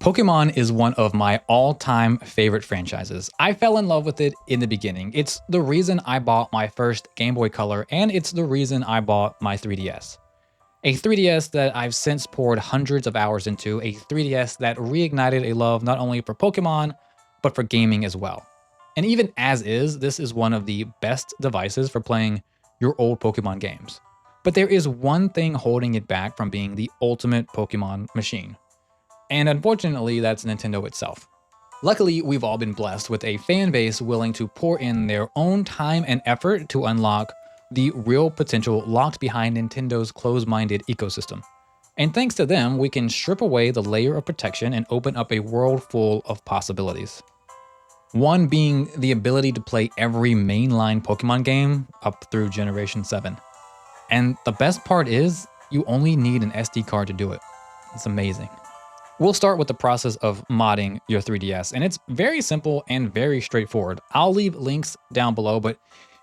Pokemon is one of my all-time favorite franchises. I fell in love with it in the beginning. It's the reason I bought my first Game Boy Color, and it's the reason I bought my 3DS. A 3DS that I've since poured hundreds of hours into, a 3DS that reignited a love not only for Pokemon, but for gaming as well. And even as is, this is one of the best devices for playing your old Pokemon games. But there is one thing holding it back from being the ultimate Pokemon machine. And unfortunately, that's Nintendo itself. Luckily, we've all been blessed with a fan base willing to pour in their own time and effort to unlock the real potential locked behind Nintendo's closed-minded ecosystem. And thanks to them, we can strip away the layer of protection and open up a world full of possibilities. One being the ability to play every mainline Pokemon game up through Generation 7. And the best part is, you only need an SD card to do it. It's amazing. We'll start with the process of modding your 3DS, and it's very simple and very straightforward. I'll leave links down below, but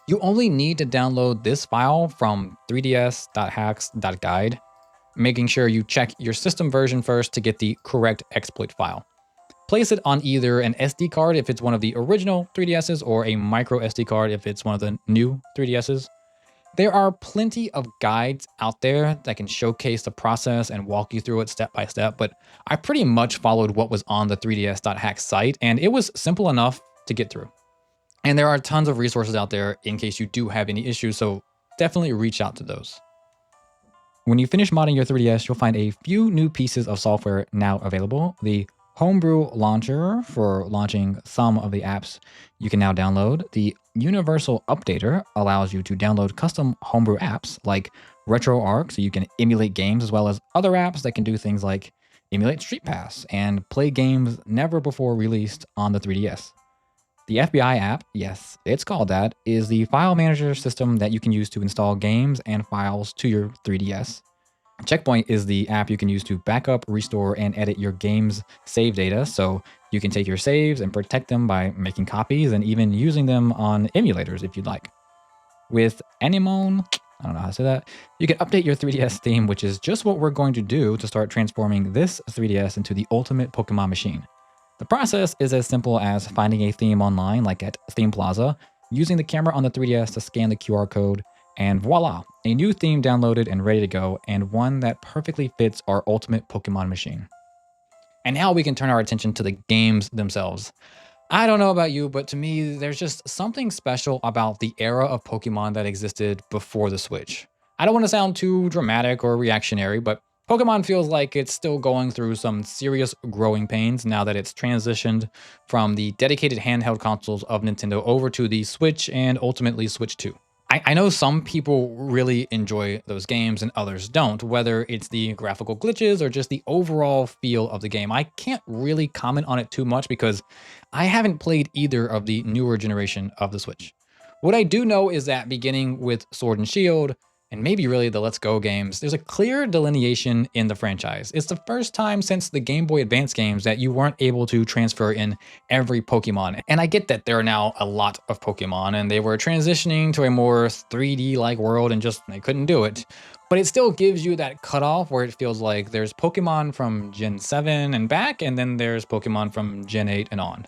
you only need to download this file from 3ds.hacks.guide, making sure you check your system version first to get the correct exploit file. Place it on either an SD card if it's one of the original 3DSs or a micro SD card if it's one of the new 3DSs. There are plenty of guides out there that can showcase the process and walk you through it step by step, but I pretty much followed what was on the 3ds.hacks site, and it was simple enough to get through. And there are tons of resources out there in case you do have any issues, so definitely reach out to those. When you finish modding your 3DS, you'll find a few new pieces of software now available. The Homebrew Launcher for launching some of the apps you can now download. The Universal Updater allows you to download custom homebrew apps like RetroArch, so you can emulate games, as well as other apps that can do things like emulate Street Pass and play games never before released on the 3DS. The FBI app, yes, it's called that, is the file manager system that you can use to install games and files to your 3DS. Checkpoint is the app you can use to backup, restore, and edit your game's save data, so you can take your saves and protect them by making copies and even using them on emulators if you'd like. With Anemone, I don't know how to say that, you can update your 3DS theme, which is just what we're going to do to start transforming this 3DS into the ultimate Pokemon machine. The process is as simple as finding a theme online, like at Theme Plaza, using the camera on the 3DS to scan the QR code, and voila, a new theme downloaded and ready to go, and one that perfectly fits our ultimate Pokemon machine. And now we can turn our attention to the games themselves. I don't know about you, but to me, there's just something special about the era of Pokemon that existed before the Switch. I don't want to sound too dramatic or reactionary, but Pokemon feels like it's still going through some serious growing pains now that it's transitioned from the dedicated handheld consoles of Nintendo over to the Switch and ultimately Switch 2. I know some people really enjoy those games and others don't, whether it's the graphical glitches or just the overall feel of the game. I can't really comment on it too much because I haven't played either of the newer generation of the Switch. What I do know is that beginning with Sword and Shield, and maybe really the Let's Go games, there's a clear delineation in the franchise. It's the first time since the Game Boy Advance games that you weren't able to transfer in every Pokemon. And I get that there are now a lot of Pokemon and they were transitioning to a more 3D-like world and just they couldn't do it. But it still gives you that cutoff where it feels like there's Pokemon from Gen 7 and back, and then there's Pokemon from Gen 8 and on.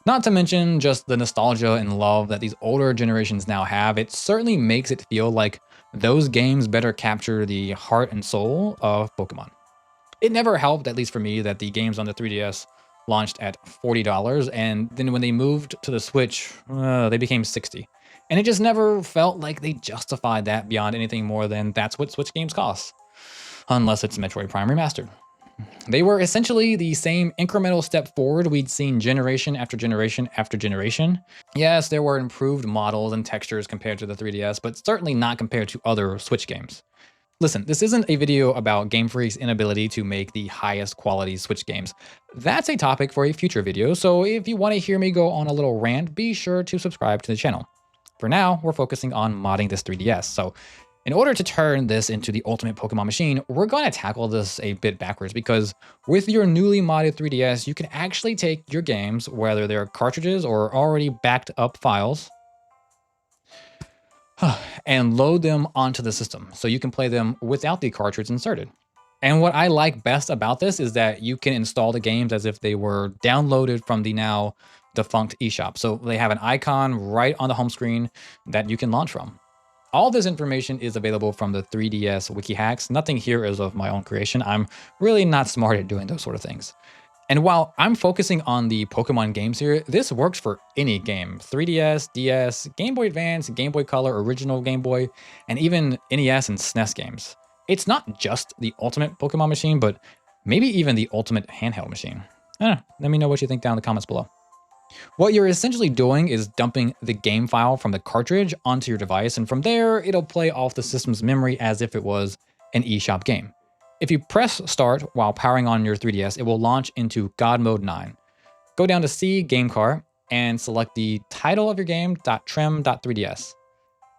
Not to mention just the nostalgia and love that these older generations now have. It certainly makes it feel like those games better capture the heart and soul of Pokemon. It never helped, at least for me, that the games on the 3DS launched at $40, and then when they moved to the Switch, they became $60. And it just never felt like they justified that beyond anything more than that's what Switch games cost. Unless it's Metroid Prime Remastered. They were essentially the same incremental step forward we'd seen generation after generation after generation. Yes, there were improved models and textures compared to the 3DS, but certainly not compared to other Switch games. Listen, this isn't a video about Game Freak's inability to make the highest quality Switch games. That's a topic for a future video, so if you want to hear me go on a little rant, be sure to subscribe to the channel. For now, we're focusing on modding this 3DS, so in order to turn this into the ultimate Pokemon machine, we're going to tackle this a bit backwards because with your newly modded 3DS, you can actually take your games, whether they're cartridges or already backed up files, and load them onto the system so you can play them without the cartridge inserted. And what I like best about this is that you can install the games as if they were downloaded from the now defunct eShop. So they have an icon right on the home screen that you can launch from. All this information is available from the 3DS wiki hacks. Nothing here is of my own creation. I'm really not smart at doing those sort of things. And while I'm focusing on the Pokemon games here, this works for any game. 3DS, DS, Game Boy Advance, Game Boy Color, original Game Boy, and even NES and SNES games. It's not just the ultimate Pokemon machine, but maybe even the ultimate handheld machine. I don't know. Let me know what you think down in the comments below. What you're essentially doing is dumping the game file from the cartridge onto your device, and from there, it'll play off the system's memory as if it was an eShop game. If you press start while powering on your 3DS, it will launch into God Mode 9. Go down to C Game Cart and select the title of your game .trim.3ds.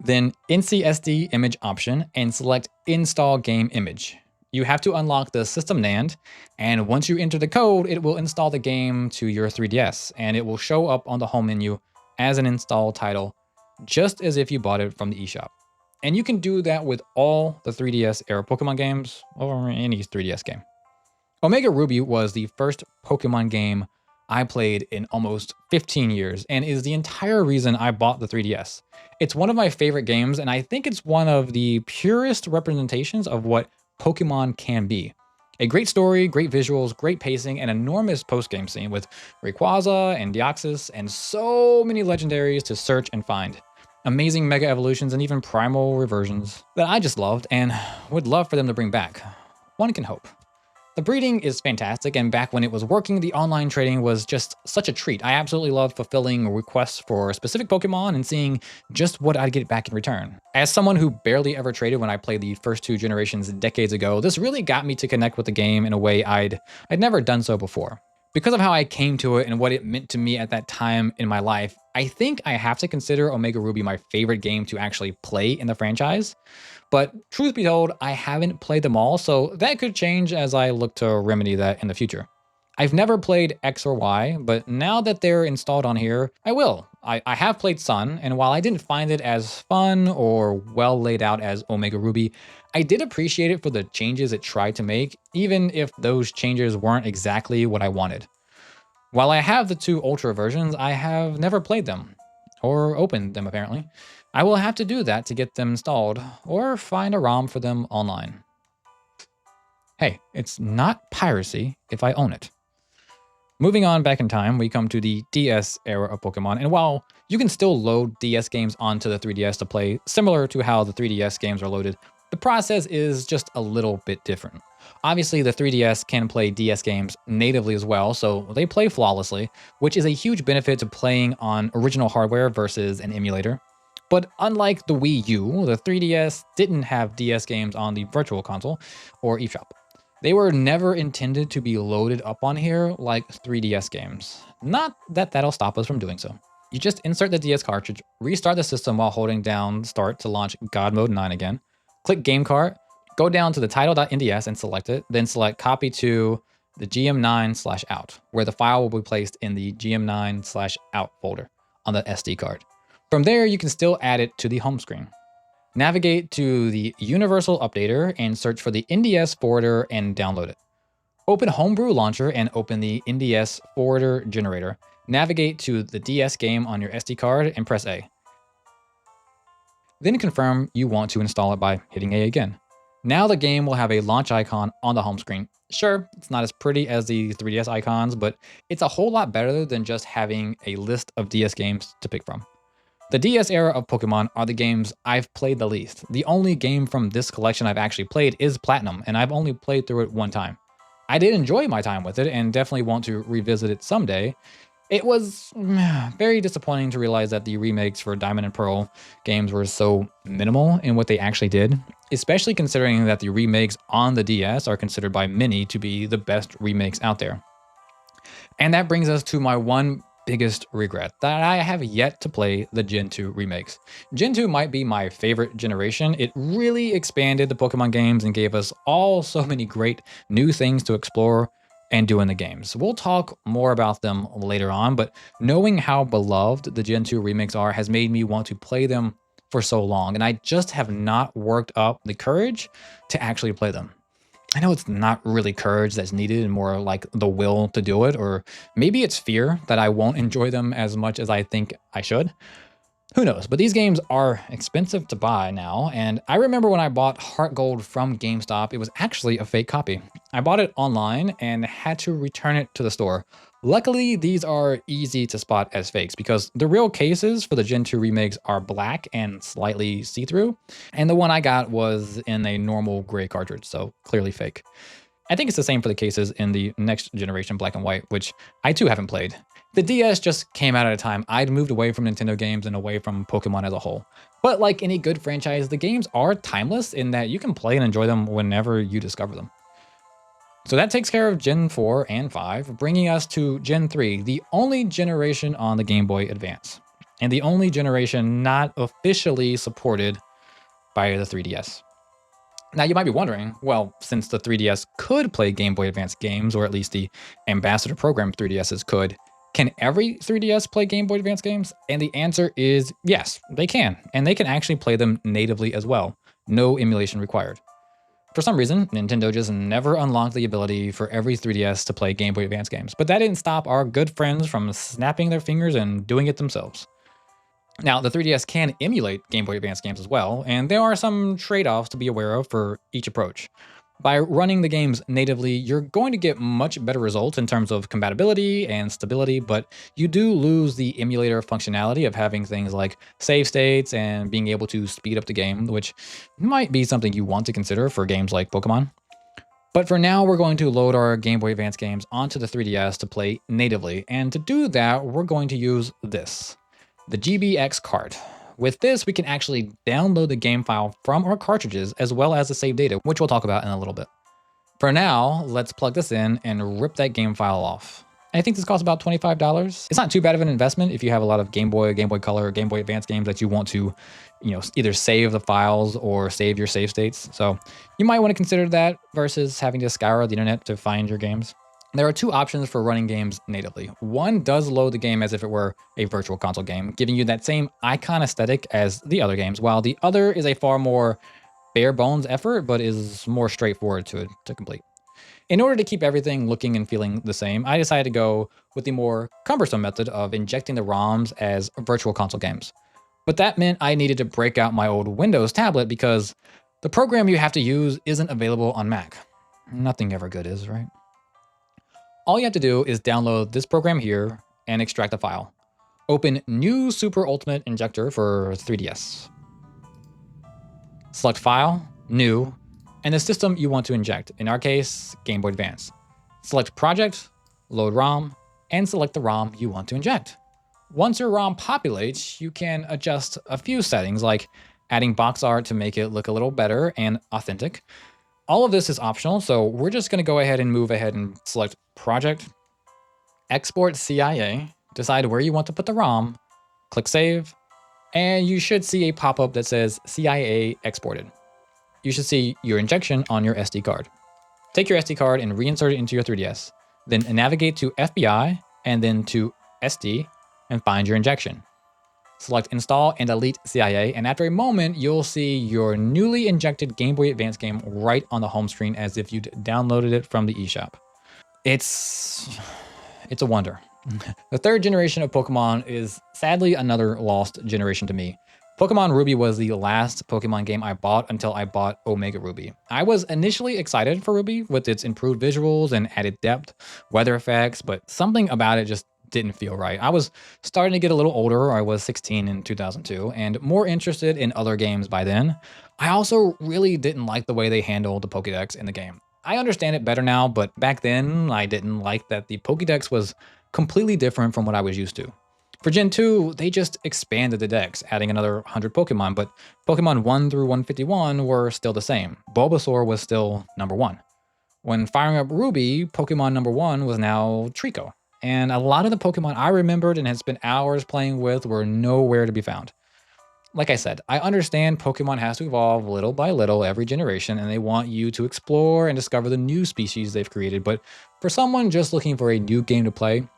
Then NCSD image option and select install game image. You have to unlock the system NAND, and once you enter the code, it will install the game to your 3DS, and it will show up on the home menu as an install title, just as if you bought it from the eShop. And you can do that with all the 3DS era Pokemon games or any 3DS game. Omega Ruby was the first Pokemon game I played in almost 15 years and is the entire reason I bought the 3DS. It's one of my favorite games, and I think it's one of the purest representations of what Pokemon can be. A great story, great visuals, great pacing, an enormous post-game scene with Rayquaza and Deoxys, and so many legendaries to search and find. Amazing Mega Evolutions and even Primal Reversions that I just loved and would love for them to bring back. One can hope. The breeding is fantastic, and back when it was working, the online trading was just such a treat. I absolutely loved fulfilling requests for specific Pokemon and seeing just what I'd get back in return. As someone who barely ever traded when I played the first two generations decades ago, this really got me to connect with the game in a way I'd never done so before. Because of how I came to it and what it meant to me at that time in my life, I think I have to consider Omega Ruby my favorite game to actually play in the franchise. But truth be told, I haven't played them all, so that could change as I look to remedy that in the future. I've never played X or Y, but now that they're installed on here, I will. I have played Sun, and while I didn't find it as fun or well laid out as Omega Ruby, I did appreciate it for the changes it tried to make, even if those changes weren't exactly what I wanted. While I have the two Ultra versions, I have never played them, or opened them apparently. I will have to do that to get them installed, or find a ROM for them online. Hey, it's not piracy if I own it. Moving on back in time, we come to the DS era of Pokemon, and while you can still load DS games onto the 3DS to play, similar to how the 3DS games are loaded, the process is just a little bit different. Obviously, the 3DS can play DS games natively as well, so they play flawlessly, which is a huge benefit to playing on original hardware versus an emulator. But unlike the Wii U, the 3DS didn't have DS games on the Virtual Console or eShop. They were never intended to be loaded up on here like 3DS games. Not that that'll stop us from doing so. You just insert the DS cartridge, restart the system while holding down start to launch God Mode 9 again, click Game Cart, go down to the title.nds and select it, then select copy to the gm9/out, where the file will be placed in the gm9/out folder on the SD card. From there, you can still add it to the home screen. Navigate to the Universal Updater and search for the NDS forwarder and download it. Open Homebrew Launcher and open the NDS forwarder generator. Navigate to the DS game on your SD card and press A. Then confirm you want to install it by hitting A again. Now the game will have a launch icon on the home screen. Sure, it's not as pretty as the 3DS icons, but it's a whole lot better than just having a list of DS games to pick from. The DS era of Pokemon are the games I've played the least. The only game from this collection I've actually played is Platinum, and I've only played through it one time. I did enjoy my time with it and definitely want to revisit it someday. It was very disappointing to realize that the remakes for Diamond and Pearl games were so minimal in what they actually did, especially considering that the remakes on the DS are considered by many to be the best remakes out there. And that brings us to my one biggest regret, that I have yet to play the Gen 2 remakes. Gen 2 might be my favorite generation. It really expanded the Pokemon games and gave us all so many great new things to explore and do in the games. We'll talk more about them later on, but knowing how beloved the Gen 2 remakes are has made me want to play them for so long, and I just have not worked up the courage to actually play them. I know it's not really courage that's needed and more like the will to do it, or maybe it's fear that I won't enjoy them as much as I think I should. Who knows? But these games are expensive to buy now, and I remember when I bought Heart Gold from GameStop, it was actually a fake copy. I bought it online and had to return it to the store. Luckily, these are easy to spot as fakes because the real cases for the Gen 2 remakes are black and slightly see-through, and the one I got was in a normal gray cartridge, so clearly fake. I think it's the same for the cases in the next generation black and white, which I too haven't played. The DS just came out at a time I'd moved away from Nintendo games and away from Pokemon as a whole. But like any good franchise, the games are timeless in that you can play and enjoy them whenever you discover them. So that takes care of Gen 4 and 5, bringing us to Gen 3, the only generation on the Game Boy Advance, and the only generation not officially supported by the 3DS. Now you might be wondering, well, since the 3DS could play Game Boy Advance games, or at least the Ambassador Program 3DSs could, can every 3DS play Game Boy Advance games? And the answer is yes, they can. And they can actually play them natively as well. No emulation required. For some reason, Nintendo just never unlocked the ability for every 3DS to play Game Boy Advance games. But that didn't stop our good friends from snapping their fingers and doing it themselves. Now, the 3DS can emulate Game Boy Advance games as well, and there are some trade-offs to be aware of for each approach. By running the games natively, you're going to get much better results in terms of compatibility and stability, but you do lose the emulator functionality of having things like save states and being able to speed up the game, which might be something you want to consider for games like Pokemon. But for now, we're going to load our Game Boy Advance games onto the 3DS to play natively, and to do that, we're going to use this, the GBX card. With this, we can actually download the game file from our cartridges as well as the save data, which we'll talk about in a little bit. For now, let's plug this in and rip that game file off. I think this costs about $25. It's not too bad of an investment if you have a lot of Game Boy Color, or Game Boy Advance games that you want to, either save the files or save your save states. So you might want to consider that versus having to scour the internet to find your games. There are two options for running games natively. One does load the game as if it were a virtual console game, giving you that same icon aesthetic as the other games, while the other is a far more bare bones effort, but is more straightforward to complete. In order to keep everything looking and feeling the same, I decided to go with the more cumbersome method of injecting the ROMs as virtual console games. But that meant I needed to break out my old Windows tablet because the program you have to use isn't available on Mac. Nothing ever good is, right? All you have to do is download this program here and extract the file. Open New Super Ultimate Injector for 3DS. Select File, New, and the system you want to inject, in our case, Game Boy Advance. Select Project, Load ROM, and select the ROM you want to inject. Once your ROM populates, you can adjust a few settings like adding box art to make it look a little better and authentic. All of this is optional, so we're just going to go ahead and move ahead and select Project, Export CIA, decide where you want to put the ROM, click Save, and you should see a pop-up that says CIA exported. You should see your injection on your SD card. Take your SD card and reinsert it into your 3DS. Then navigate to FBI and then to SD and find your injection. Select Install and Delete CIA, and after a moment, you'll see your newly injected Game Boy Advance game right on the home screen as if you'd downloaded it from the eShop. It's a wonder. The third generation of Pokemon is sadly another lost generation to me. Pokemon Ruby was the last Pokemon game I bought until I bought Omega Ruby. I was initially excited for Ruby with its improved visuals and added depth, weather effects, but something about it just didn't feel right. I was starting to get a little older. I was 16 in 2002 and more interested in other games by then. I also really didn't like the way they handled the Pokédex in the game. I understand it better now, but back then I didn't like that the Pokédex was completely different from what I was used to. For Gen 2, they just expanded the dex, adding another 100 Pokemon, but Pokemon 1 through 151 were still the same. Bulbasaur was still number 1. When firing up Ruby, Pokemon number 1 was now Trico. And a lot of the Pokemon I remembered and had spent hours playing with were nowhere to be found. Like I said, I understand Pokemon has to evolve little by little every generation, and they want you to explore and discover the new species they've created, but for someone just looking for a new game to play,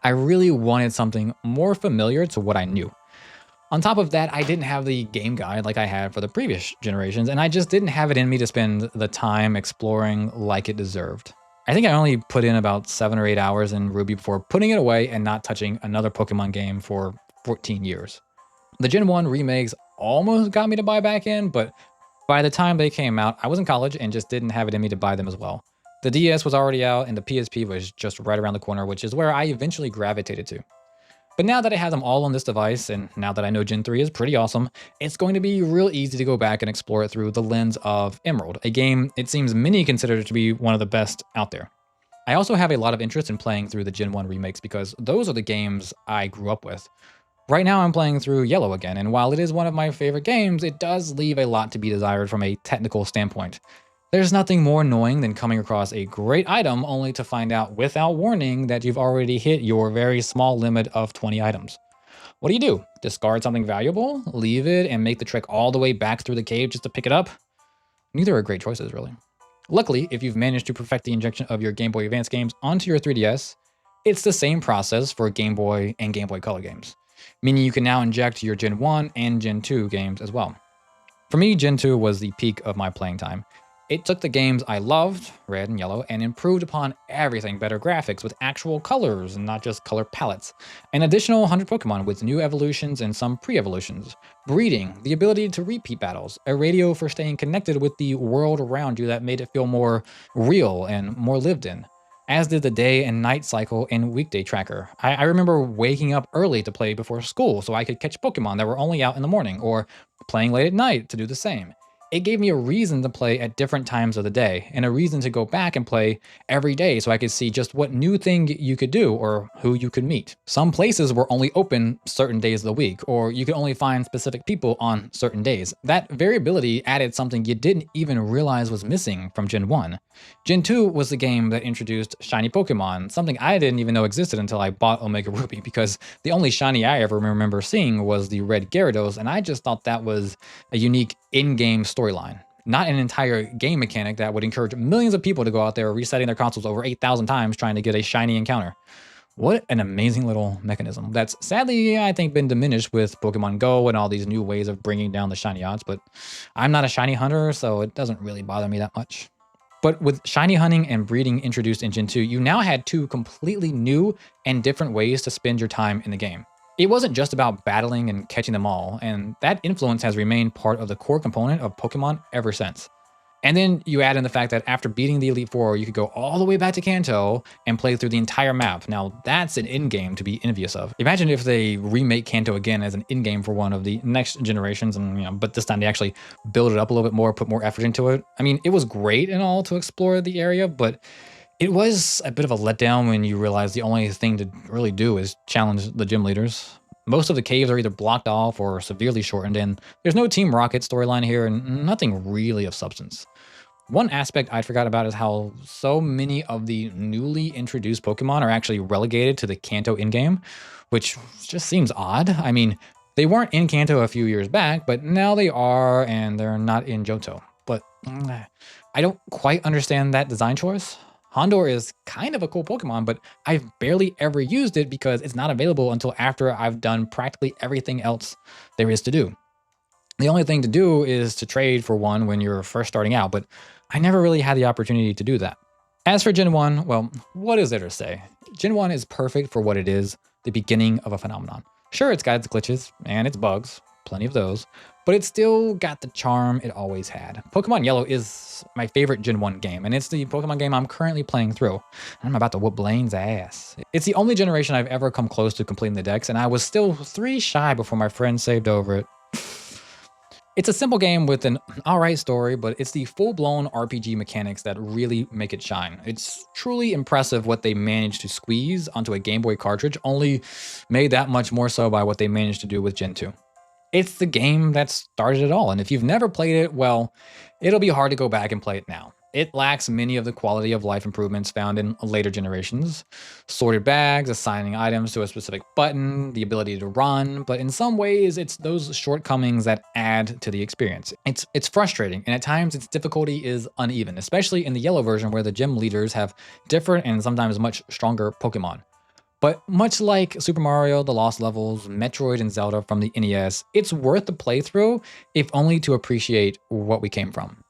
I really wanted something more familiar to what I knew. On top of that, I didn't have the game guide like I had for the previous generations, and I just didn't have it in me to spend the time exploring like it deserved. I think I only put in about 7 or 8 hours in Ruby before putting it away and not touching another Pokemon game for 14 years. The Gen 1 remakes almost got me to buy back in, but by the time they came out, I was in college and just didn't have it in me to buy them as well. The DS was already out and the PSP was just right around the corner, which is where I eventually gravitated to. But now that I have them all on this device, and now that I know Gen 3 is pretty awesome, it's going to be real easy to go back and explore it through the lens of Emerald, a game it seems many consider to be one of the best out there. I also have a lot of interest in playing through the Gen 1 remakes because those are the games I grew up with. Right now I'm playing through Yellow again, and while it is one of my favorite games, it does leave a lot to be desired from a technical standpoint. There's nothing more annoying than coming across a great item only to find out without warning that you've already hit your very small limit of 20 items. What do? Discard something valuable, leave it, and make the trek all the way back through the cave just to pick it up? Neither are great choices, really. Luckily, if you've managed to perfect the injection of your Game Boy Advance games onto your 3DS, it's the same process for Game Boy and Game Boy Color games, meaning you can now inject your Gen 1 and Gen 2 games as well. For me, Gen 2 was the peak of my playing time. It took the games I loved, Red and Yellow, and improved upon everything: better graphics with actual colors and not just color palettes, an additional 100 Pokemon with new evolutions and some pre-evolutions, breeding, the ability to repeat battles, a radio for staying connected with the world around you that made it feel more real and more lived in, as did the day and night cycle and weekday tracker. I remember waking up early to play before school so I could catch Pokemon that were only out in the morning, or playing late at night to do the same. It gave me a reason to play at different times of the day, and a reason to go back and play every day so I could see just what new thing you could do or who you could meet. Some places were only open certain days of the week, or you could only find specific people on certain days. That variability added something you didn't even realize was missing from Gen 1. Gen 2 was the game that introduced shiny Pokemon, something I didn't even know existed until I bought Omega Ruby, because the only shiny I ever remember seeing was the red Gyarados, and I just thought that was a unique in-game storyline, not an entire game mechanic that would encourage millions of people to go out there resetting their consoles over 8,000 times trying to get a shiny encounter. What an amazing little mechanism that's sadly, I think, been diminished with Pokemon Go and all these new ways of bringing down the shiny odds, but I'm not a shiny hunter, so it doesn't really bother me that much. But with shiny hunting and breeding introduced in Gen 2, you now had two completely new and different ways to spend your time in the game. It wasn't just about battling and catching them all, and that influence has remained part of the core component of Pokemon ever since. And then you add in the fact that after beating the Elite Four, you could go all the way back to Kanto and play through the entire map. Now that's an in-game to be envious of. Imagine if they remake Kanto again as an in-game for one of the next generations, and but this time they actually build it up a little bit more, put more effort into it. I mean, it was great and all to explore the area, but it was a bit of a letdown when you realize the only thing to really do is challenge the gym leaders. Most of the caves are either blocked off or severely shortened, and there's no Team Rocket storyline here and nothing really of substance. One aspect I forgot about is how so many of the newly introduced Pokemon are actually relegated to the Kanto in-game, which just seems odd. I mean, they weren't in Kanto a few years back, but now they are, and they're not in Johto. But I don't quite understand that design choice. Houndour is kind of a cool Pokemon, but I've barely ever used it because it's not available until after I've done practically everything else there is to do. The only thing to do is to trade for one when you're first starting out, but I never really had the opportunity to do that. As for Gen 1, well, what is there to say? Gen 1 is perfect for what it is, the beginning of a phenomenon. Sure, it's got its glitches and its bugs, plenty of those, but it's still got the charm it always had. Pokemon Yellow is my favorite Gen 1 game, and it's the Pokemon game I'm currently playing through. I'm about to whoop Blaine's ass. It's the only generation I've ever come close to completing the dex, and I was still 3 shy before my friend saved over it. It's a simple game with an alright story, but it's the full-blown RPG mechanics that really make it shine. It's truly impressive what they managed to squeeze onto a Game Boy cartridge, only made that much more so by what they managed to do with Gen 2. It's the game that started it all, and if you've never played it, well, it'll be hard to go back and play it now. It lacks many of the quality of life improvements found in later generations. Sorted bags, assigning items to a specific button, the ability to run, but in some ways, it's those shortcomings that add to the experience. It's frustrating, and at times its difficulty is uneven, especially in the yellow version where the gym leaders have different and sometimes much stronger Pokemon. But much like Super Mario, The Lost Levels, Metroid, and Zelda from the NES, it's worth the playthrough, if only to appreciate what we came from.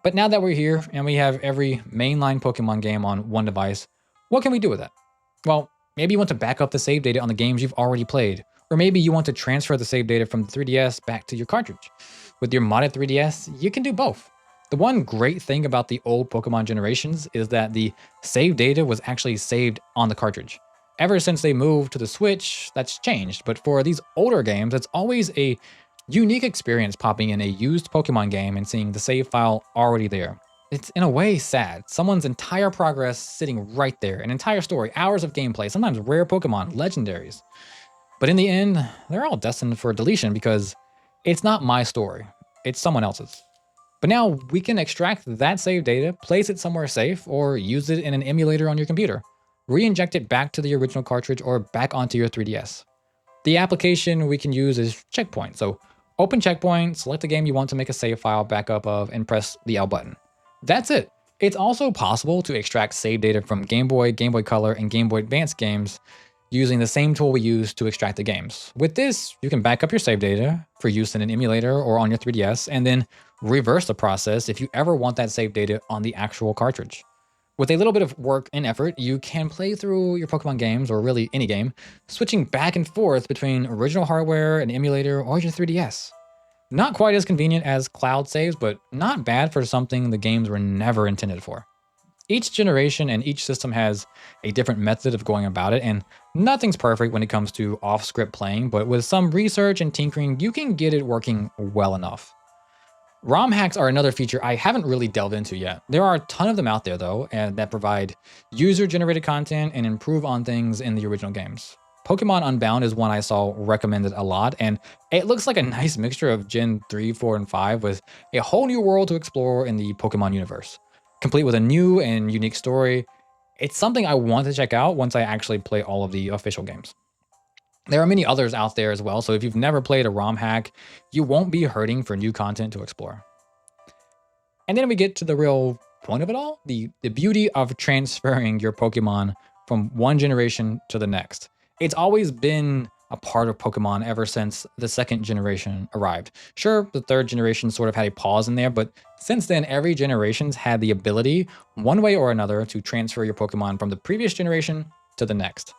But now that we're here and we have every mainline Pokemon game on one device, what can we do with it? Well, maybe you want to back up the save data on the games you've already played, or maybe you want to transfer the save data from the 3DS back to your cartridge. With your modded 3DS, you can do both. The one great thing about the old Pokemon generations is that the save data was actually saved on the cartridge. Ever since they moved to the Switch, that's changed, but for these older games, it's always a unique experience popping in a used Pokemon game and seeing the save file already there. It's in a way sad. Someone's entire progress sitting right there, an entire story, hours of gameplay, sometimes rare Pokemon, legendaries. But in the end, they're all destined for deletion because it's not my story, it's someone else's. But now we can extract that save data, place it somewhere safe, or use it in an emulator on your computer. Re-inject it back to the original cartridge or back onto your 3DS. The application we can use is Checkpoint. So open Checkpoint, select the game you want to make a save file backup of, and press the L button. That's it. It's also possible to extract save data from Game Boy, Game Boy Color, and Game Boy Advance games using the same tool we use to extract the games. With this, you can back up your save data for use in an emulator or on your 3DS, and then reverse the process if you ever want that save data on the actual cartridge. With a little bit of work and effort, you can play through your Pokemon games, or really any game, switching back and forth between original hardware, an emulator, or your 3DS. Not quite as convenient as cloud saves, but not bad for something the games were never intended for. Each generation and each system has a different method of going about it, and nothing's perfect when it comes to off-script playing, but with some research and tinkering, you can get it working well enough. Romhacks are another feature I haven't really delved into yet. There are a ton of them out there though, and that provide user-generated content and improve on things in the original games. Pokemon Unbound is one I saw recommended a lot, and it looks like a nice mixture of Gen 3, 4, and 5 with a whole new world to explore in the Pokemon universe. Complete with a new and unique story. It's something I want to check out once I actually play all of the official games. There are many others out there as well, so if you've never played a ROM hack, you won't be hurting for new content to explore. And then we get to the real point of it all, the beauty of transferring your Pokemon from one generation to the next. It's always been a part of Pokemon ever since the second generation arrived. Sure, the third generation sort of had a pause in there, but since then, every generation's had the ability, one way or another, to transfer your Pokemon from the previous generation to the next.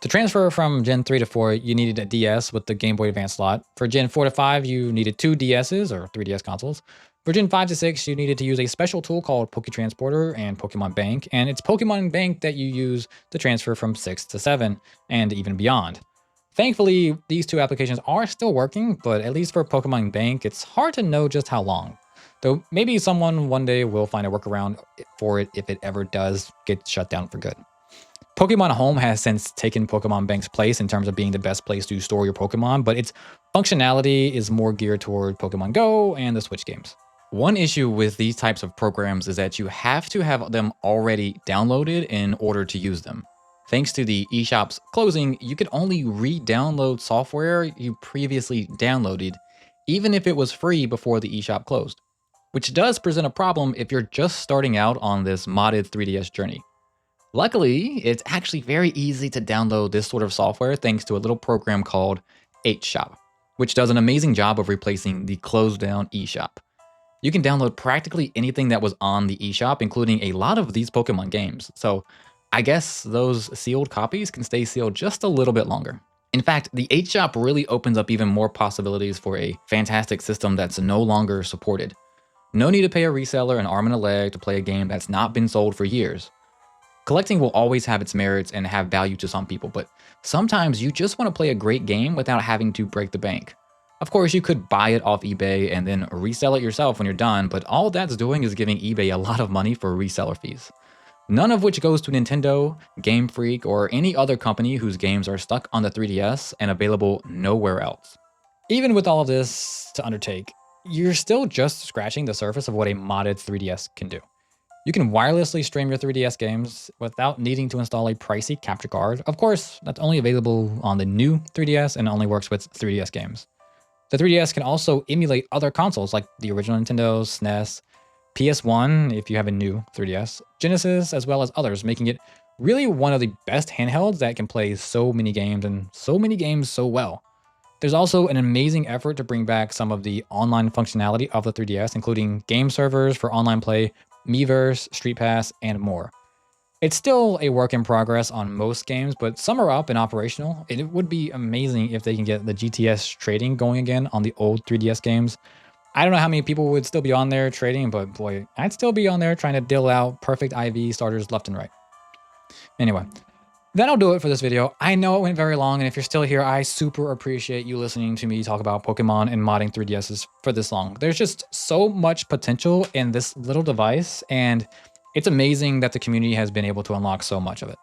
To transfer from Gen 3 to 4, you needed a DS with the Game Boy Advance slot. For Gen 4 to 5, you needed 2 DSs or 3DS consoles. For Gen 5 to 6, you needed to use a special tool called PokeTransporter and Pokemon Bank, and it's Pokemon Bank that you use to transfer from 6 to 7 and even beyond. Thankfully, these two applications are still working, but at least for Pokemon Bank, it's hard to know just how long. Though maybe someone one day will find a workaround for it if it ever does get shut down for good. Pokemon Home has since taken Pokemon Bank's place in terms of being the best place to store your Pokemon, but its functionality is more geared toward Pokemon Go and the Switch games. One issue with these types of programs is that you have to have them already downloaded in order to use them. Thanks to the eShop's closing, you could only re-download software you previously downloaded, even if it was free before the eShop closed. Which does present a problem if you're just starting out on this modded 3DS journey. Luckily, it's actually very easy to download this sort of software thanks to a little program called hShop, which does an amazing job of replacing the closed down eShop. You can download practically anything that was on the eShop, including a lot of these Pokemon games, so I guess those sealed copies can stay sealed just a little bit longer. In fact, the hShop really opens up even more possibilities for a fantastic system that's no longer supported. No need to pay a reseller an arm and a leg to play a game that's not been sold for years. Collecting will always have its merits and have value to some people, but sometimes you just want to play a great game without having to break the bank. Of course, you could buy it off eBay and then resell it yourself when you're done, but all that's doing is giving eBay a lot of money for reseller fees. None of which goes to Nintendo, Game Freak, or any other company whose games are stuck on the 3DS and available nowhere else. Even with all of this to undertake, you're still just scratching the surface of what a modded 3DS can do. You can wirelessly stream your 3DS games without needing to install a pricey capture card. Of course, that's only available on the new 3DS and only works with 3DS games. The 3DS can also emulate other consoles like the original Nintendo, SNES, PS1 if you have a new 3DS, Genesis, as well as others, making it really one of the best handhelds that can play so many games and so many games so well. There's also an amazing effort to bring back some of the online functionality of the 3DS, including game servers for online play, Miiverse, Street Pass, and more. It's still a work in progress on most games, but some are up and operational. And it would be amazing if they can get the GTS trading going again on the old 3DS games. I don't know how many people would still be on there trading, but boy, I'd still be on there trying to deal out perfect IV starters left and right. Anyway, that'll do it for this video. I know it went very long, and if you're still here, I super appreciate you listening to me talk about Pokemon and modding 3DSs for this long. There's just so much potential in this little device, and it's amazing that the community has been able to unlock so much of it.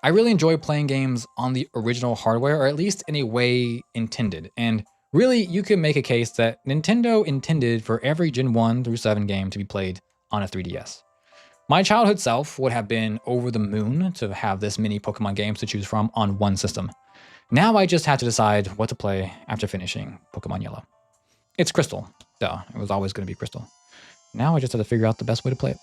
I really enjoy playing games on the original hardware, or at least in a way intended. And really, you can make a case that Nintendo intended for every Gen 1 through 7 game to be played on a 3DS. My childhood self would have been over the moon to have this many Pokemon games to choose from on one system. Now I just had to decide what to play after finishing Pokemon Yellow. It's Crystal. Duh, it was always going to be Crystal. Now I just have to figure out the best way to play it.